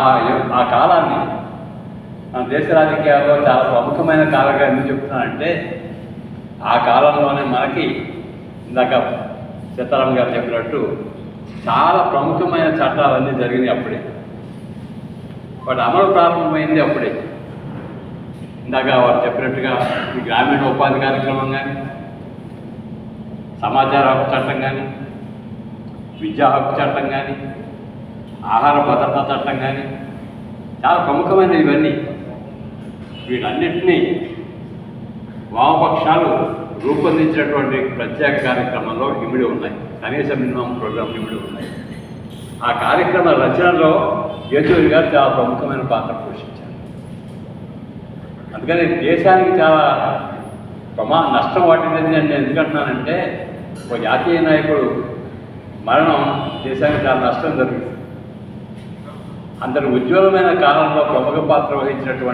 ఆ కాలాన్ని మన దేశ రాజకీయాల్లో చాలా ప్రముఖమైన కాలంగా ఎందుకు చెప్తున్నానంటే ఆ కాలంలోనే మనకి ఇందాక సీతారాం గారు చెప్పినట్టు చాలా ప్రముఖమైన చట్టాలన్నీ జరిగినాయి అప్పుడే. వాటి అమలు ప్రారంభమైంది అప్పుడే. ఇందాక వారు చెప్పినట్టుగా ఈ గ్రామీణ ఉపాధి కార్యక్రమం కానీ, సమాచార హక్కు చట్టం కానీ, విద్యా హక్కు చట్టం కానీ, ఆహార భద్రతా చట్టం కానీ చాలా ప్రముఖమైన ఇవన్నీ. వీటన్నిటినీ వామపక్షాలు రూపొందించినటువంటి ప్రత్యేక కార్యక్రమంలో ఇమిడి ఉన్నాయి. కనీస మినిమం ప్రోగ్రాం ఇమిడి ఉన్నాయి. ఆ కార్యక్రమ రచనలో యేచూరి గారు చాలా ప్రముఖమైన పాత్ర పోషించారు. అందుకని దేశానికి చాలా నష్టం వాటిందని నేను ఎందుకంటున్నానంటే ఒక జాతీయ నాయకుడు మరణం దేశానికి చాలా నష్టం జరుగుతుంది. అందరి ఉజ్వలమైన కాలంలో ప్రముఖ పాత్ర వహించినటువంటి